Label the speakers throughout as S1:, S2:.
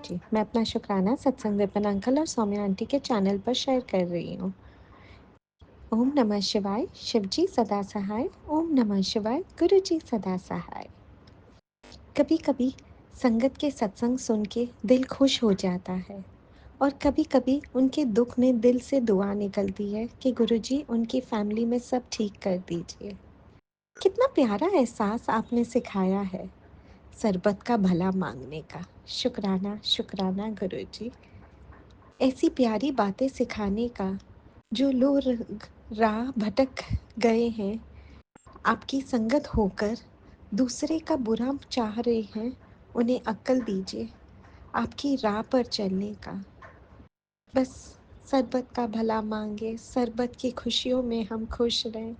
S1: जी, मैं अपना शुक्राना सत्संग विपिन अंकल और सौम्या आंटी के चैनल पर शेयर कर रही हूँ। ओम नमः शिवाय, शिवजी सदा सहाय। ओम नमः शिवाय, गुरुजी सदा सहाय। कभी-कभी संगत के सत्संग सुन के दिल खुश हो जाता है और कभी-कभी उनके दुख में दिल से दुआ निकलती है कि गुरुजी उनकी फैमिली में सब ठीक कर दीजिए। कितना प्यारा एहसास आपने सिखाया है, सरबत का भला मांगने का। शुक्राना, शुक्राना गुरुजी। ऐसी प्यारी बातें सिखाने का। जो लोग राह भटक गए हैं, आपकी संगत होकर दूसरे का बुरा चाह रहे हैं, उन्हें अक्ल दीजिए आपकी राह पर चलने का। बस सरबत का भला मांगे, सरबत की खुशियों में हम खुश रहें,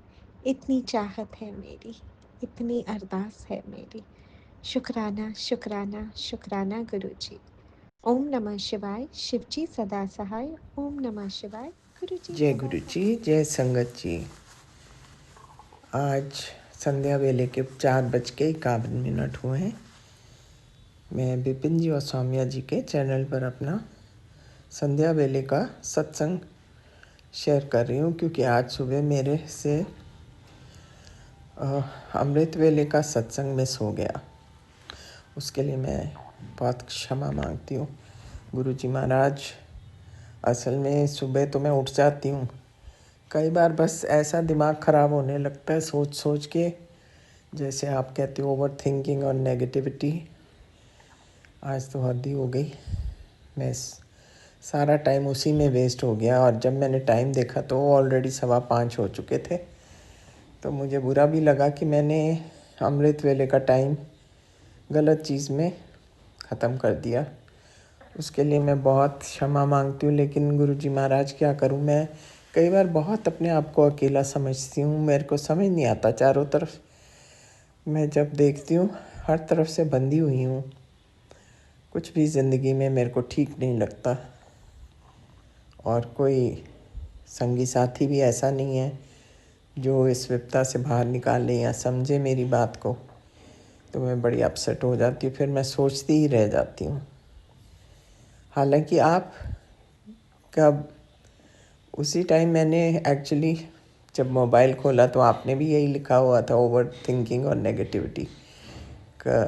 S1: इतनी चाहत है मेरी, इतनी अरदास है मेरी। शुक्राना, शुक्राना, शुक्राना गुरुजी। ओम नमः शिवाय, शिवजी सदा सहाय। ओम नमः शिवाय, गुरुजी
S2: जय
S1: सदा
S2: गुरु जी,
S1: सहाय।
S2: जय संगत जी। आज संध्या वेले के 4:51 हुए हैं। मैं विपिन जी और सौम्या जी के चैनल पर अपना संध्या वेले का सत्संग शेयर कर रही हूँ, क्योंकि आज सुबह मेरे से अमृत वेले का सत्संग मिस हो गया। उसके लिए मैं बहुत क्षमा मांगती हूँ। गुरु जी महाराज, असल में सुबह तो मैं उठ जाती हूँ, कई बार बस ऐसा दिमाग ख़राब होने लगता है सोच सोच के, जैसे आप कहते हो ओवर थिंकिंग और नेगेटिविटी। आज तो हद ही हो गई। मैं सारा टाइम उसी में वेस्ट हो गया, और जब मैंने टाइम देखा तो ऑलरेडी 5:15 हो चुके थे। तो मुझे बुरा भी लगा कि मैंने अमृत वेले का टाइम गलत चीज़ में ख़त्म कर दिया। उसके लिए मैं बहुत क्षमा मांगती हूँ। लेकिन गुरुजी महाराज, क्या करूँ मैं, कई बार बहुत अपने आप को अकेला समझती हूँ। मेरे को समझ नहीं आता, चारों तरफ मैं जब देखती हूँ हर तरफ से बंधी हुई हूँ। कुछ भी ज़िंदगी में मेरे को ठीक नहीं लगता, और कोई संगी साथी भी ऐसा नहीं है जो इस विपदा से बाहर निकाले या समझे मेरी बात को। तो मैं बड़ी अपसेट हो जाती हूँ, फिर मैं सोचती ही रह जाती हूँ। हालांकि आप कब उसी टाइम मैंने एक्चुअली जब मोबाइल खोला तो आपने भी यही लिखा हुआ था, ओवर थिंकिंग और नेगेटिविटी का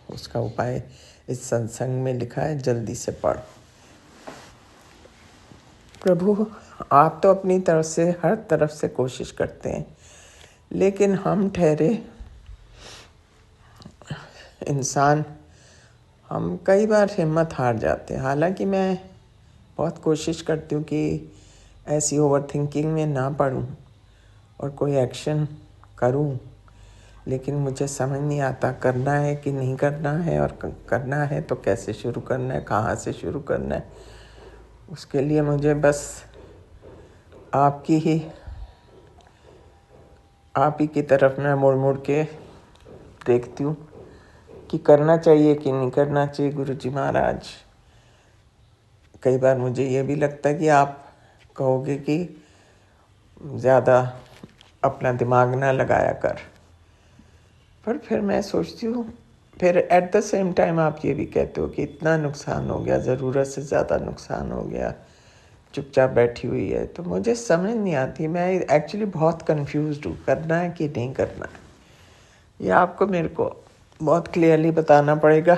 S2: उसका उपाय इस सत्संग में लिखा है, जल्दी से पढ़। प्रभु, आप तो अपनी तरफ से हर तरफ से कोशिश करते हैं, लेकिन हम ठहरे इंसान, हम कई बार हिम्मत हार जाते हैं। हालांकि मैं बहुत कोशिश करती हूँ कि ऐसी ओवर थिंकिंग में ना पड़ूँ और कोई एक्शन करूँ, लेकिन मुझे समझ नहीं आता करना है कि नहीं करना है, और करना है तो कैसे शुरू करना है, कहाँ से शुरू करना है। उसके लिए मुझे बस आप ही की तरफ मैं मुड़ मुड़ के देखती हूँ कि करना चाहिए कि नहीं करना चाहिए। गुरुजी महाराज, कई बार मुझे ये भी लगता है कि आप कहोगे कि ज़्यादा अपना दिमाग ना लगाया कर, पर फिर मैं सोचती हूँ, फिर एट द सेम टाइम आप ये भी कहते हो कि इतना नुकसान हो गया, ज़रूरत से ज़्यादा नुकसान हो गया, चुपचाप बैठी हुई है। तो मुझे समझ नहीं आती, मैं एक्चुअली बहुत कंफ्यूज्ड हूँ, करना है कि नहीं करना है। ये आपको मेरे को बहुत क्लियरली बताना पड़ेगा,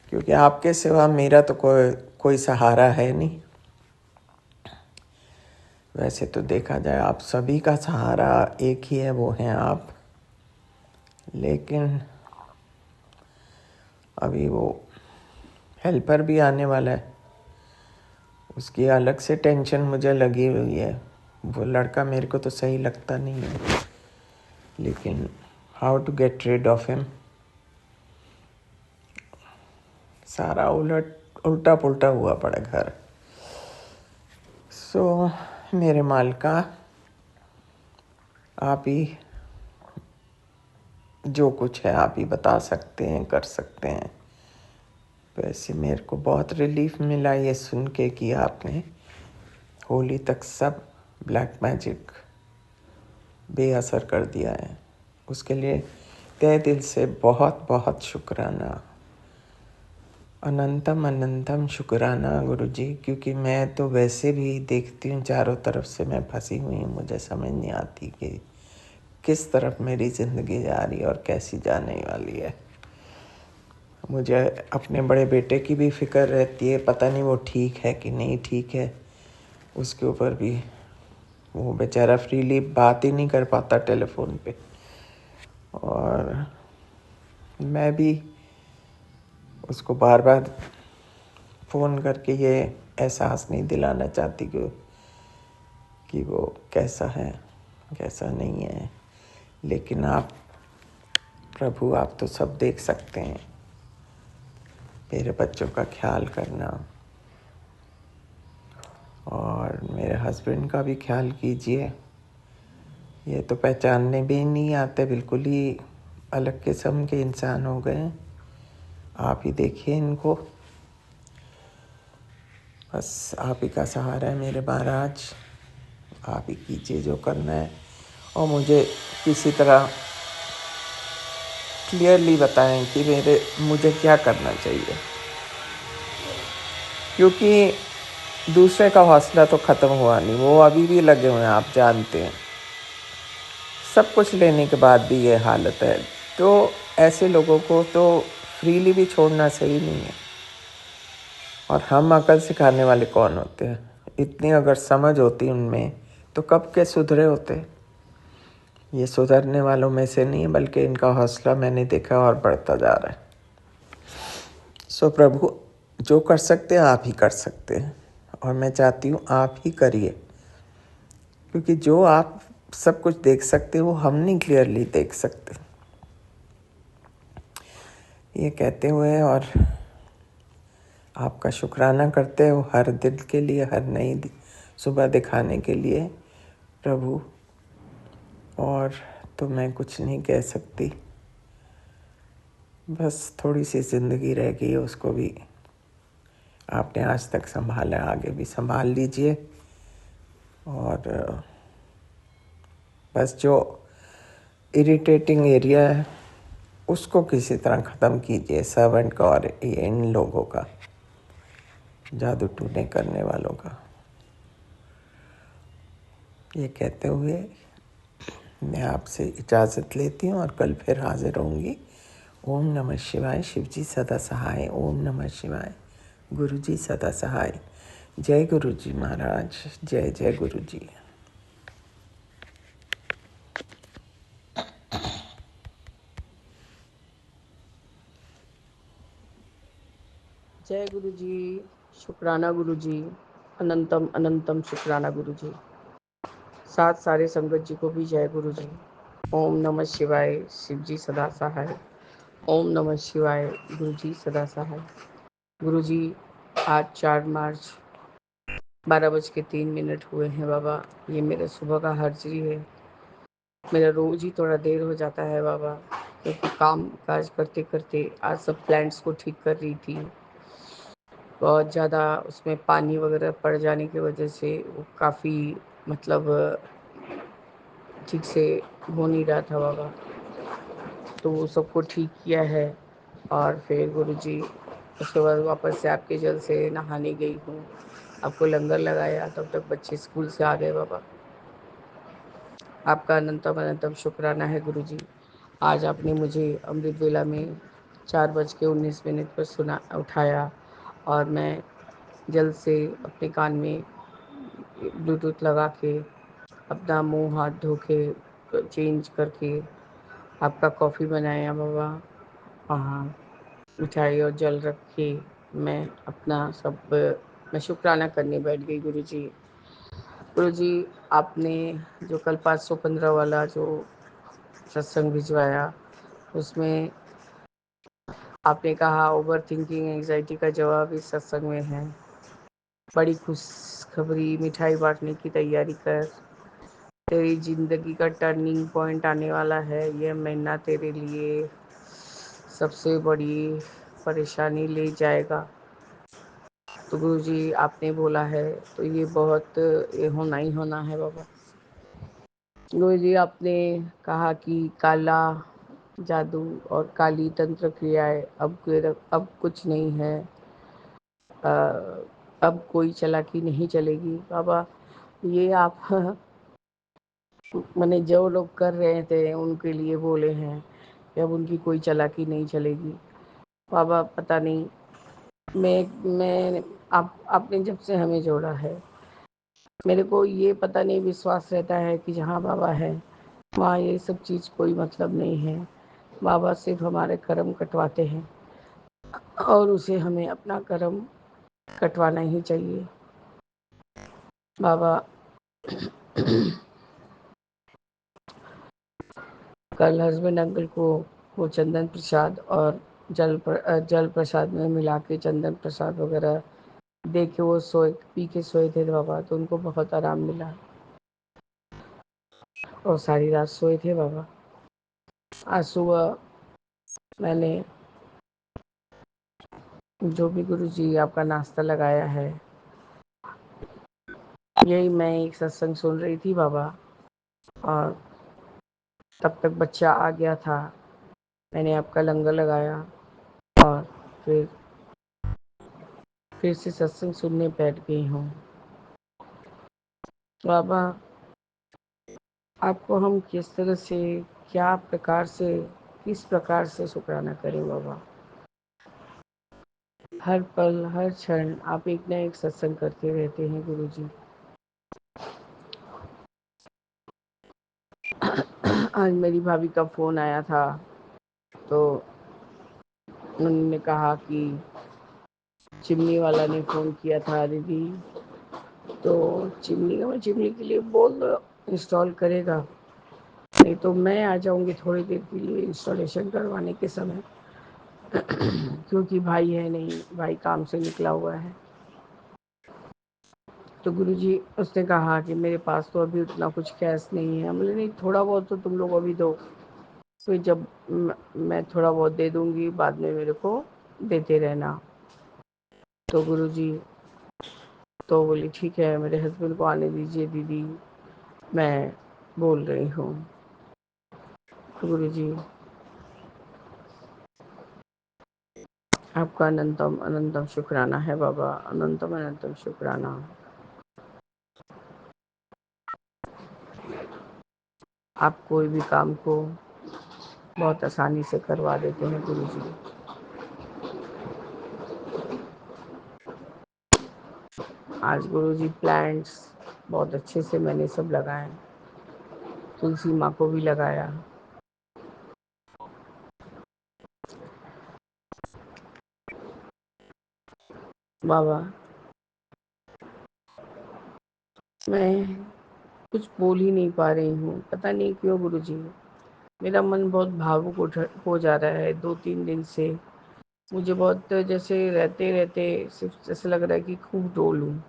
S2: क्योंकि आपके सिवा मेरा तो कोई सहारा है नहीं। वैसे तो देखा जाए आप सभी का सहारा एक ही है, वो हैं आप। लेकिन अभी वो हेल्पर भी आने वाला है, उसकी अलग से टेंशन मुझे लगी हुई है। वो लड़का मेरे को तो सही लगता नहीं है, लेकिन how to get rid of him, सारा उल्टा पुल्टा हुआ पड़ा घर। सो मेरे मालिका, आप ही जो कुछ है आप ही बता सकते हैं, कर सकते हैं। वैसे मेरे को बहुत रिलीफ मिला ये सुन के कि आपने होली तक सब ब्लैक मैजिक बेअसर कर दिया है। उसके लिए तहे दिल से बहुत बहुत शुक्राना। अनंतम अनंतम शुक्राना गुरुजी, क्योंकि मैं तो वैसे भी देखती हूँ चारों तरफ से मैं फंसी हुई हूँ। मुझे समझ नहीं आती कि किस तरफ मेरी ज़िंदगी जा रही है और कैसी जाने वाली है। मुझे अपने बड़े बेटे की भी फिक्र रहती है, पता नहीं वो ठीक है कि नहीं ठीक है। उसके ऊपर भी वो बेचारा फ्रीली बात ही नहीं कर पाता टेलीफोन पे। और मैं भी उसको बार बार फ़ोन करके ये एहसास नहीं दिलाना चाहती कि वो कैसा है कैसा नहीं है। लेकिन आप प्रभु, आप तो सब देख सकते हैं। मेरे बच्चों का ख्याल करना और मेरे हस्बैंड का भी ख्याल कीजिए। ये तो पहचानने भी नहीं आते, बिल्कुल ही अलग किस्म के इंसान हो गए हैं। आप ही देखिए इनको, बस आप ही का सहारा है मेरे महाराज। आप ही कीजिए जो करना है और मुझे किसी तरह क्लियरली बताएं कि मुझे क्या करना चाहिए, क्योंकि दूसरे का हौसला तो ख़त्म हुआ नहीं। वो अभी भी लगे हुए हैं, आप जानते हैं। सब कुछ लेने के बाद भी ये हालत है, तो ऐसे लोगों को तो फ्रीली भी छोड़ना सही नहीं है। और हम अकल सिखाने वाले कौन होते हैं? इतनी अगर समझ होती उनमें तो कब के सुधरे होते। ये सुधरने वालों में से नहीं है, बल्कि इनका हौसला मैंने देखा और बढ़ता जा रहा है। सो प्रभु, जो कर सकते हैं आप ही कर सकते हैं, और मैं चाहती हूँ आप ही करिए, क्योंकि जो आप सब कुछ देख सकते हो वो हम नहीं क्लियरली देख सकते। ये कहते हुए और आपका शुक्राना करते हो हर दिन के लिए, हर नई सुबह दिखाने के लिए प्रभु। और तो मैं कुछ नहीं कह सकती, बस थोड़ी सी ज़िंदगी रह गई है, उसको भी आपने आज तक संभाला, आगे भी संभाल लीजिए। और बस जो इरिटेटिंग एरिया है उसको किसी तरह ख़त्म कीजिए, सर्वेंट का और इन लोगों का, जादू टूने करने वालों का। ये कहते हुए मैं आपसे इजाज़त लेती हूँ और कल फिर हाजिर होंगी। ओम नमः शिवाय। शिव जी सदा सहाय। ओम नमः शिवाय। गुरु जी सदा सहाय। जय गुरु जी महाराज। जय जय गुरु जी।
S3: जय गुरु जी। शुक्राना गुरु जी। अनंतम अनंतम शुक्राना गुरु जी। साथ सारे संगत जी को भी जय गुरु जी। ओम नमः शिवाय। शिव जी सदा सहाय। ओम नमः शिवाय। गुरु जी सदा सहाय। गुरु जी, आज 4 मार्च 12:03 हुए हैं बाबा। ये मेरा सुबह का हर्जी है। मेरा रोज ही थोड़ा देर हो जाता है बाबा, क्योंकि काम काज करते करते आज सब प्लांट्स को ठीक कर रही थी। बहुत ज़्यादा उसमें पानी वगैरह पड़ जाने की वजह से वो काफ़ी मतलब ठीक से हो नहीं रहा था बाबा। तो वो सबको ठीक किया है। और फिर गुरुजी उसके बाद वापस से आपके जल से नहाने गई हूँ। आपको लंगर लगाया, तब तक बच्चे स्कूल से आ गए बाबा। आपका अनंतम अनंतम शुक्राना है गुरुजी। आज आपने मुझे अमृत वेला में 4:19 पर सुना उठाया, और मैं जल्द से अपने कान में ब्लूटूथ लगा के अपना मुंह हाथ धो के चेंज करके आपका कॉफ़ी बनाया बाबा। हाँ, मिठाई और जल रख के मैं अपना सब मैं शुक्राना करने बैठ गई गुरुजी। गुरुजी, आपने जो कल 515 वाला जो सत्संग भिजवाया, उसमें आपने कहा ओवर थिंकिंग एंजाइटी का जवाब इस सत्संग में है। बड़ी खुशखबरी, मिठाई बांटने की तैयारी कर। तेरी जिंदगी का टर्निंग पॉइंट आने वाला है। यह महीना तेरे लिए सबसे बड़ी परेशानी ले जाएगा। तो गुरुजी, आपने बोला है तो ये बहुत ये होना ही होना है बाबा। गुरुजी, आपने कहा कि काला जादू और काली तंत्र क्रियाएं अब कुछ नहीं है। अब कोई चालाकी नहीं चलेगी बाबा। ये आप मैंने जो लोग कर रहे थे उनके लिए बोले हैं कि अब उनकी कोई चालाकी नहीं चलेगी। बाबा पता नहीं, मैं आप आपने जब से हमें जोड़ा है, मेरे को ये पता नहीं विश्वास रहता है कि जहाँ बाबा है वहाँ ये सब चीज़ कोई मतलब नहीं है। बाबा सिर्फ हमारे कर्म कटवाते हैं और उसे हमें अपना कर्म कटवाना ही चाहिए। बाबा कल हस्बैंड अंकल को वो चंदन प्रसाद और जल प्रसाद में मिला के चंदन प्रसाद वगैरह दे के वो सोए पी के सोए थे बाबा, तो उनको बहुत आराम मिला और सारी रात सोए थे बाबा। आज सुबह मैंने जो भी गुरु जी आपका नाश्ता लगाया है, यही मैं एक सत्संग सुन रही थी बाबा, और तब तक बच्चा आ गया था। मैंने आपका लंगर लगाया और फिर से सत्संग सुनने बैठ गई हूँ। बाबा आपको हम किस तरह से, क्या प्रकार से, किस प्रकार से शुक्राना करें बाबा। हर पल हर क्षण आप एक न एक सत्संग करते रहते हैं गुरु जी। आज मेरी भाभी का फ़ोन आया था, तो उन्होंने कहा कि चिमनी वाला ने फ़ोन किया था दीदी, तो चिमनी के लिए बोल दो इंस्टॉल करेगा, नहीं तो मैं आ जाऊंगी थोड़ी देर के लिए इंस्टॉलेशन करवाने के समय। क्योंकि भाई है नहीं, भाई काम से निकला हुआ है। तो गुरुजी उसने कहा कि मेरे पास तो अभी उतना कुछ कैश नहीं है। बोले नहीं, थोड़ा बहुत तो तुम लोग अभी दो, फिर जब मैं थोड़ा बहुत दे दूंगी, बाद में मेरे को देते रहना। तो गुरुजी तो बोली ठीक है, मेरे हस्बैंड को आने दीजिए दीदी, मैं बोल रही हूँ। तो गुरुजी आपका अनंतम अनंतम शुक्राना है बाबा, अनंतम अनंतम शुक्राना। आप कोई भी काम को बहुत आसानी से करवा देते हैं गुरुजी। आज गुरुजी प्लांट्स बहुत अच्छे से मैंने सब लगाए, तुलसी माँ को भी लगाया। बाबा मैं कुछ बोल ही नहीं पा रही हूँ, पता नहीं क्यों गुरुजी। मेरा मन बहुत भावुक हो जा रहा है 2-3 दिन से। मुझे बहुत जैसे रहते रहते सिर्फ जैसे लग रहा है कि खूब रो लूँ।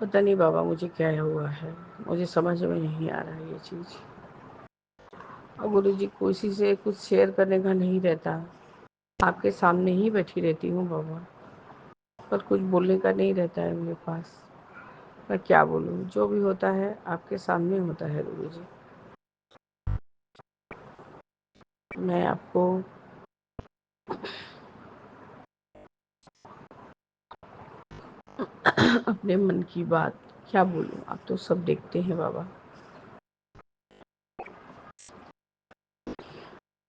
S3: पता नहीं बाबा मुझे क्या हुआ है, मुझे समझ में नहीं आ रहा है ये चीज़। और गुरुजी कोशिश से कुछ शेयर करने का नहीं रहता, आपके सामने ही बैठी रहती हूँ बाबा, पर कुछ बोलने का नहीं रहता है मेरे पास। मैं क्या बोलूँ, जो भी होता है आपके सामने होता है गुरुजी। मैं आपको अपने मन की बात क्या बोलूँ, आप तो सब देखते हैं बाबा।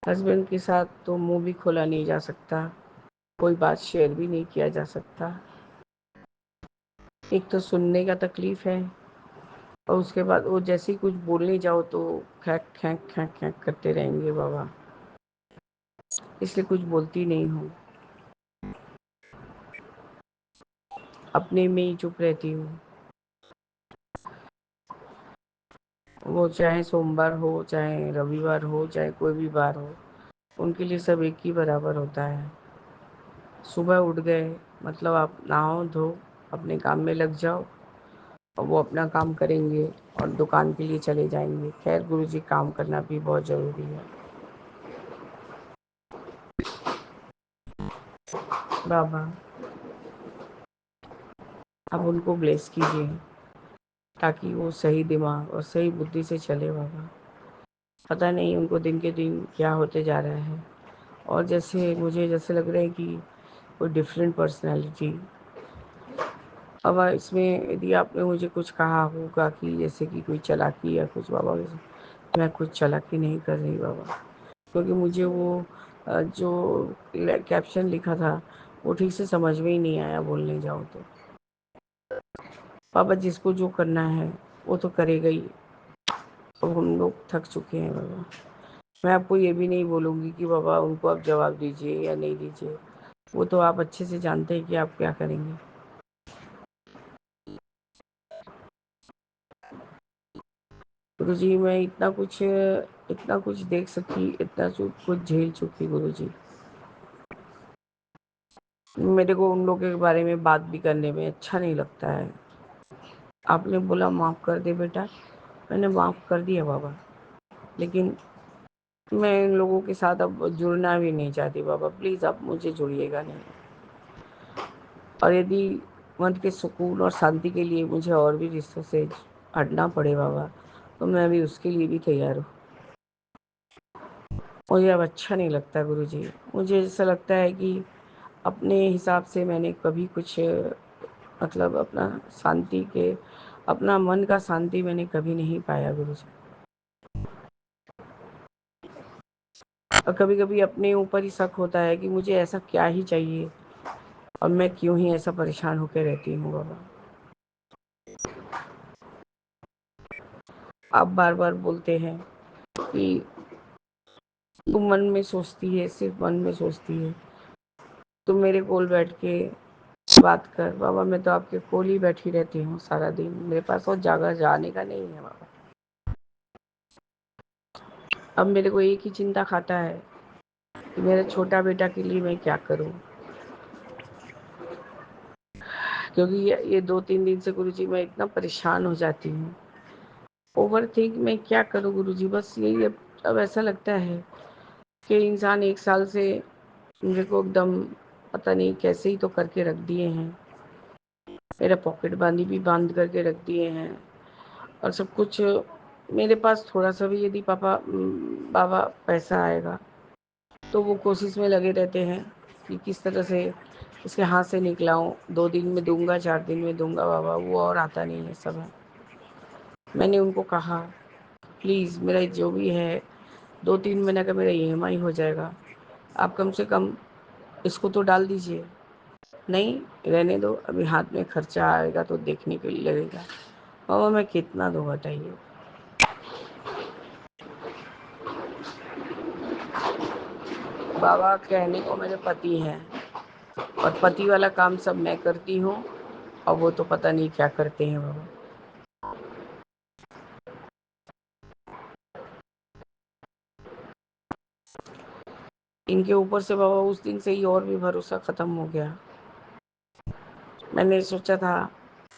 S3: हस्बैंड के साथ तो मुंह भी खोला नहीं जा सकता, कोई बात शेयर भी नहीं किया जा सकता। एक तो सुनने का तकलीफ है, और उसके बाद वो जैसे ही कुछ बोलने जाओ तो खैक खैक खैक खैक करते रहेंगे बाबा, इसलिए कुछ बोलती नहीं हूँ, अपने में ही चुप रहती हूँ। वो चाहे सोमवार हो, चाहे रविवार हो, चाहे कोई भी बार हो, उनके लिए सब एक ही बराबर होता है। सुबह उठ गए मतलब आप नहाओ धो अपने काम में लग जाओ, और वो अपना काम करेंगे और दुकान के लिए चले जाएंगे। खैर गुरुजी काम करना भी बहुत ज़रूरी है। बाबा आप उनको ब्लेस कीजिए ताकि वो सही दिमाग और सही बुद्धि से चले बाबा। पता नहीं उनको दिन के दिन क्या होते जा रहा है, और जैसे लग रहा है कि कोई डिफरेंट पर्सनैलिटी। अब इसमें यदि आपने मुझे कुछ कहा होगा कि जैसे कि कोई चालाकी या कुछ, बाबा मैं कुछ चालाकी नहीं कर रही बाबा, क्योंकि मुझे वो जो कैप्शन लिखा था वो ठीक से समझ में ही नहीं आया बोलने जाओ तो। बाबा जिसको जो करना है वो तो करेगा ही। अब हम लोग थक चुके हैं बाबा। मैं आपको ये भी नहीं बोलूँगी कि बाबा उनको आप जवाब दीजिए या नहीं दीजिए, वो तो आप अच्छे से जानते हैं कि आप क्या करेंगे। गुरुजी मैं इतना कुछ देख सकी, इतना कुछ झेल चुकी गुरुजी। मेरे को उन लोगों के बारे में बात भी करने में अच्छा नहीं लगता है। आपने बोला माफ़ कर दे बेटा, मैंने माफ़ कर दिया बाबा, लेकिन मैं इन लोगों के साथ अब जुड़ना भी नहीं चाहती बाबा। प्लीज़ आप मुझे जुड़िएगा नहीं, और यदि मन के सुकून और शांति के लिए मुझे और भी रिश्तों से हटना पड़े बाबा, तो मैं अभी उसके लिए भी तैयार हूँ। मुझे अब अच्छा नहीं लगता गुरुजी। मुझे ऐसा लगता है कि अपने हिसाब से मैंने कभी कुछ मतलब अपना मन का शांति मैंने कभी नहीं पाया गुरुजी। और कभी कभी अपने ऊपर ही शक होता है कि मुझे ऐसा क्या ही चाहिए और मैं क्यों ही ऐसा परेशान होकर रहती हूँ बाबा। आप बार बार बोलते हैं कि तू मन में सोचती है, सिर्फ मन में सोचती है, तुम मेरे कोल बैठ के बात कर। बाबा मैं तो आपके कोल ही बैठी रहती हूँ सारा दिन, मेरे पास और जगह जाने का नहीं है बाबा। अब मेरे को एक ही चिंता खाता है कि मेरे छोटा बेटा के लिए मैं क्या करूँ, क्योंकि ये 2-3 दिन से गुरुजी मैं इतना परेशान हो जाती हूँ। ओवर थिंक मैं क्या करूँ गुरुजी, बस यही अब ऐसा लगता है कि इंसान 1 साल से मेरे को एकदम पता नहीं कैसे ही तो करके रख दिए हैं। मेरा पॉकेट बांधी भी बांध करके रख दिए हैं, और सब कुछ मेरे पास थोड़ा सा भी यदि बाबा पैसा आएगा तो वो कोशिश में लगे रहते हैं कि किस तरह से उसके हाथ से निकलाऊं। 2 दिन में दूंगा, 4 दिन में दूंगा बाबा, वो और आता नहीं है सब है। मैंने उनको कहा प्लीज़ मेरा जो भी है 2-3 महीने का मेरा EMI हो जाएगा, आप कम से कम इसको तो डाल दीजिए। नहीं, रहने दो, अभी हाथ में खर्चा आएगा तो देखने के लिए लगेगा। बाबा मैं कितना दूँ बताइए। बाबा कहने को मेरे पति हैं, और पति वाला काम सब मैं करती हूँ, और वो तो पता नहीं क्या करते हैं बाबा। इनके ऊपर से बाबा उस दिन से ही और भी भरोसा ख़त्म हो गया। मैंने सोचा था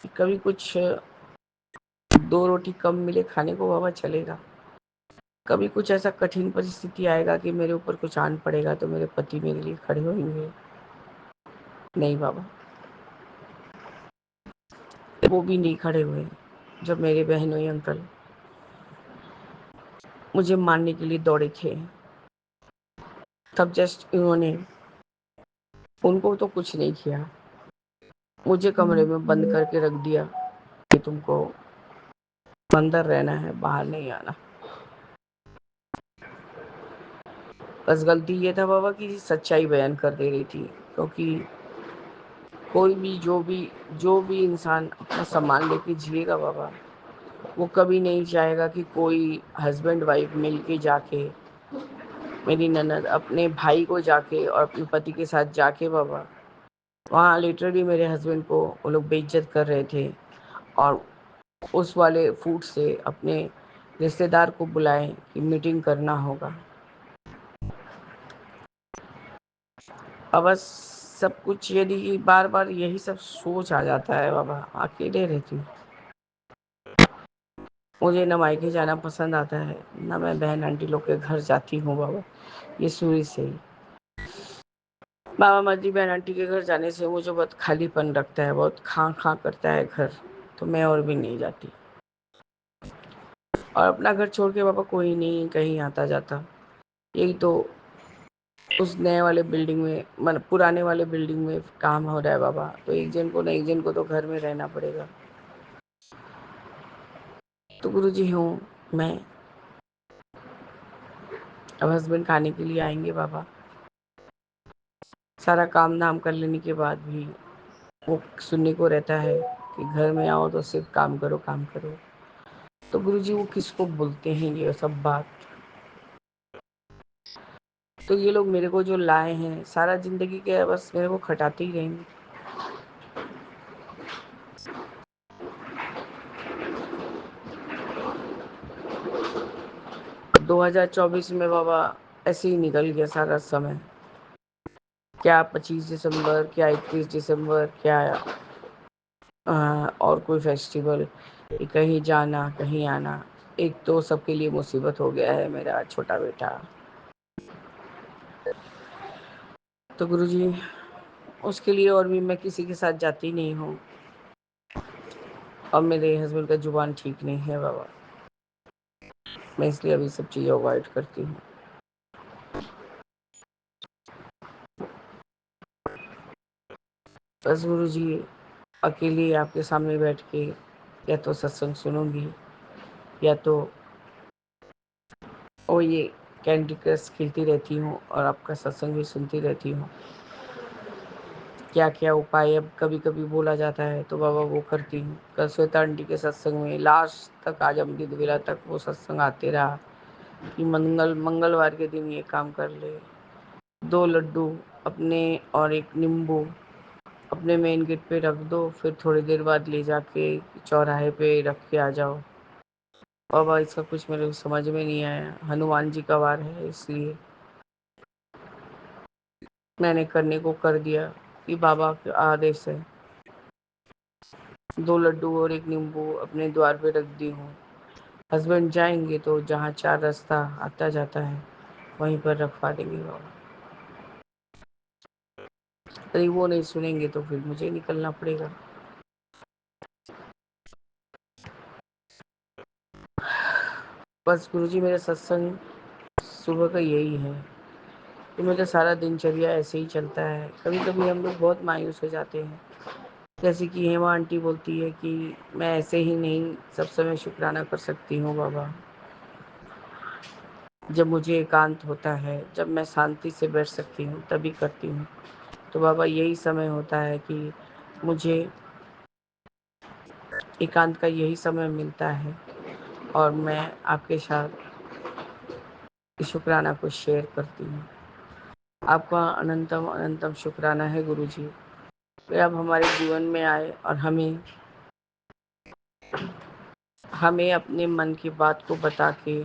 S3: कि कभी कुछ 2 रोटी कम मिले खाने को बाबा चलेगा, कभी कुछ ऐसा कठिन परिस्थिति आएगा कि मेरे ऊपर कुछ आन पड़ेगा तो मेरे पति मेरे लिए खड़े होंगे। नहीं बाबा, वो भी नहीं खड़े हुए। जब मेरे बहनोई अंकल मुझे मारने के लिए दौड़े थे, तब जस्ट इन्होंने, उनको तो कुछ नहीं किया, मुझे कमरे में बंद करके रख दिया कि तुमको अंदर रहना है, बाहर नहीं आना। बस गलती ये था बाबा कि सच्चाई बयान कर दे रही थी, क्योंकि कोई भी जो भी इंसान अपना सम्मान लेके जिएगा बाबा, वो कभी नहीं चाहेगा कि कोई हस्बैंड वाइफ मिल के जाके, मेरी ननद अपने भाई को जाके और अपने पति के साथ जाके बाबा, वहाँ लिटरली मेरे हस्बैंड को वो लोग बेइज्जत कर रहे थे, और उस वाले फूड से अपने रिश्तेदार को बुलाएं कि मीटिंग करना होगा। अब बस सब कुछ यदि बार बार यही सब सोच आ जाता है बाबा, अकेले रहती हूँ। मुझे ना मायके जाना पसंद आता है, ना मैं बहन आंटी लोग के घर जाती हूँ बाबा, ये शुरू से ही। बाबा मर्जी बहन आंटी के घर जाने से मुझे बहुत खालीपन लगता है, बहुत खां खां करता है घर, तो मैं और भी नहीं जाती। और अपना घर छोड़ के बाबा कोई नहीं कहीं आता जाता। यही तो उस नए वाले बिल्डिंग में मतलब पुराने वाले बिल्डिंग में काम हो रहा है बाबा, तो एक जन को ना एक जन को तो घर में रहना पड़ेगा। तो गुरुजी हूँ मैं, अब हस्बैंड खाने के लिए आएंगे बाबा। सारा काम धाम कर लेने के बाद भी वो सुनने को रहता है कि घर में आओ तो सिर्फ काम करो काम करो। तो गुरुजी वो किसको बोलते हैं ये सब बात? तो ये लोग मेरे को जो लाए हैं सारा जिंदगी के बस मेरे को खटाते ही रहेंगे। 2024 में बाबा ऐसे ही निकल गया सारा समय। क्या 25 दिसंबर, क्या 31 दिसंबर, क्या और कोई फेस्टिवल, कहीं जाना कहीं आना। एक तो सबके लिए मुसीबत हो गया है मेरा छोटा बेटा। तो गुरुजी उसके लिए और भी मैं किसी के साथ जाती नहीं हूँ। और मेरे हस्बैंड का जुबान ठीक नहीं है बाबा, मैं इसलिए अभी सब चीज़ें अवॉइड करती हूँ। बस गुरुजी अकेले आपके सामने बैठ के या तो सत्संग सुनूंगी या तो ओ ये कैंडी क्रश खेलती रहती हूँ और आपका सत्संग भी सुनती रहती हूँ। क्या क्या उपाय अब कभी कभी बोला जाता है तो बाबा वो करती हूँ। कल श्वेता आंटी के सत्संग में लास्ट तक आज अमृत वेला तक वो सत्संग आते रहा कि मंगलवार के दिन ये काम कर ले। 2 लड्डू अपने और एक नींबू अपने मेन गेट पे रख दो, फिर थोड़ी देर बाद ले जाके चौराहे पे रख के आ जाओ। बाबा इसका कुछ मेरे को समझ में नहीं आया। हनुमान जी का वार है इसलिए मैंने करने को कर दिया कि बाबा के आदेश है। 2 लड्डू और एक नींबू अपने द्वार पे रख दी हूँ। हस्बैंड जाएंगे तो जहाँ 4 रास्ता आता जाता है वहीं पर रखवा देंगे बाबा। अरे वो नहीं सुनेंगे तो फिर मुझे निकलना पड़ेगा। बस गुरुजी मेरा सत्संग सुबह का यही है कि मेरा सारा दिनचर्या ऐसे ही चलता है। कभी कभी हम लोग बहुत मायूस हो जाते हैं, जैसे कि हेमा आंटी बोलती है कि मैं ऐसे ही नहीं सब समय शुक्राना कर सकती हूँ बाबा। जब मुझे एकांत होता है, जब मैं शांति से बैठ सकती हूँ तभी करती हूँ। तो बाबा यही समय होता है कि मुझे एकांत का यही समय मिलता है और मैं आपके साथ शुक्राना को शेयर करती हूँ। आपका अनंतम अनंतम शुक्राना है गुरुजी कि आप हमारे जीवन में आए और हमें अपने मन की बात को बता के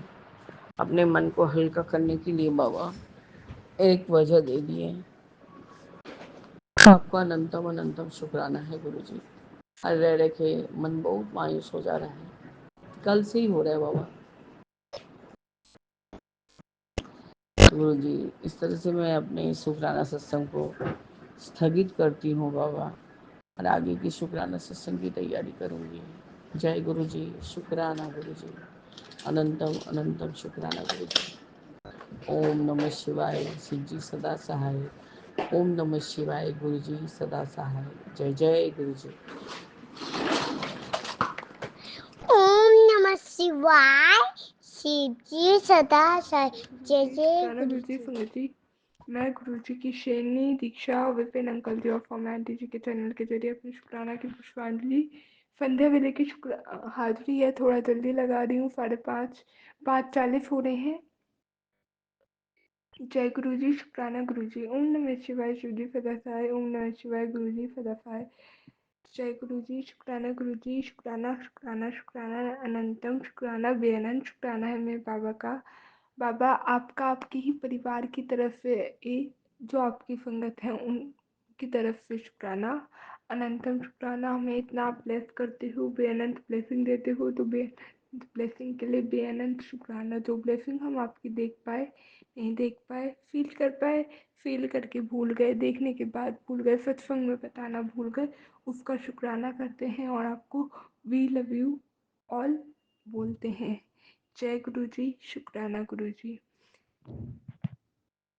S3: अपने मन को हल्का करने के लिए बाबा एक वजह दे दिए। आपका अनंतम अनंतम शुक्राना है गुरुजी। हर रह रह के मन बहुत मायूस हो जा रहा है, कल से ही हो रहा है बाबा। गुरुजी इस तरह से मैं अपने शुक्राना सत्संग को स्थगित करती हूँ बाबा और आगे की शुक्राना सत्संग की तैयारी करूँगी। जय गुरुजी, शुक्राना गुरुजी, अनंतम अनंतम शुक्राना गुरुजी। ओम नमः शिवाय, शिव जी सदा सहाय। ओम नमः शिवाय, गुरु जी सदा सहाय। जय जय गुरु जी।
S4: ओम नमः शिवाय, शिव जी सदा सहाय। जय जय
S5: गुरु जी। संगति मैं गुरु जी की श्रेणी दीक्षा विपिन अंकल जी और फॉर्मेट जी के चैनल के जरिए अपनी शुक्राना की पुष्पांजलि संध्या वेले की हाजिरी है थोड़ा जल्दी लगा रही हूँ। 5:40 हो रहे हैं। जय गुरु जी, शुक्राना गुरु जी। ओम नमः शिवाय, शिव जी सदा सहाय। ओम नमः शिवाय, गुरु जी सदा सहाय। जय गुरु जी, शुक्राना गुरु जी, शुक्राना शुक्राना शुक्राना अनंतम शुक्राना बेअनंत शुक्राना है मेरे बाबा का। बाबा आपका आपके ही परिवार की तरफ से जो आपकी संगत है उनकी तरफ से शुक्राना अनंतम शुक्राना। हमें इतना ब्लेस करते हो, बेअनंत ब्लेसिंग देते हो, तो बेअनंत ब्लेसिंग के लिए बेअनंत शुक्राना। जो ब्लेसिंग हम आपकी देख पाए, नहीं देख पाए, फील कर पाए, फील करके भूल गए, देखने के बाद भूल गए, सत्संग में बताना भूल गए, उसका शुक्राना करते हैं और आपको वी लव यू ऑल बोलते हैं। जय गुरुजी, शुक्राना गुरुजी।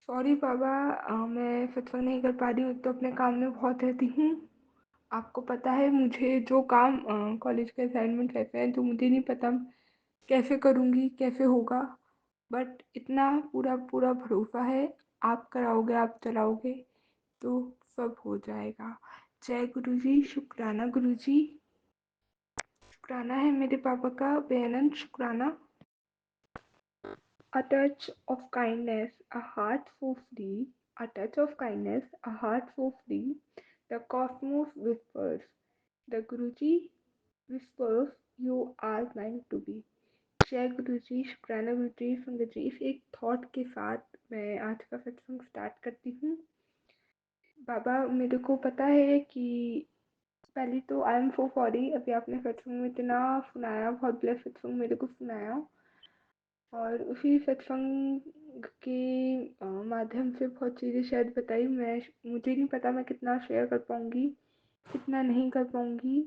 S5: सॉरी बाबा, मैं सत्संग नहीं कर पा रही हूँ, तो अपने काम में बहुत रहती हूँ। आपको पता है मुझे जो काम कॉलेज के असाइनमेंट रहते हैं, जो मुझे नहीं पता कैसे करूँगी, कैसे होगा, बट इतना पूरा पूरा भरोसा है, आप कराओगे, आप चलाओगे तो सब हो जाएगा। जय गुरुजी, शुक्राना गुरुजी। शुक्राना है मेरे पापा का, बेअनंत शुक्राना। A touch of kindness, a heart so free, a touch of kindness, a heart so free, the cosmos whispers, the Guruji whispers, you are meant to be. जय गुरुजी, शुक्राना गुरुजी, संगत जी। इस एक थॉट के साथ मैं आज का सत्संग स्टार्ट करती हूँ। बाबा, मेरे को पता है कि पहले तो आई एम सो सॉरी, अभी आपने सत्संग में इतना सुनाया, बहुत ब्लेस सत्संग मेरे को सुनाया, और उसी सत्संग के माध्यम से बहुत चीज़ें शायद बताई। मुझे नहीं पता मैं कितना शेयर कर पाऊँगी, कितना नहीं कर पाऊँगी,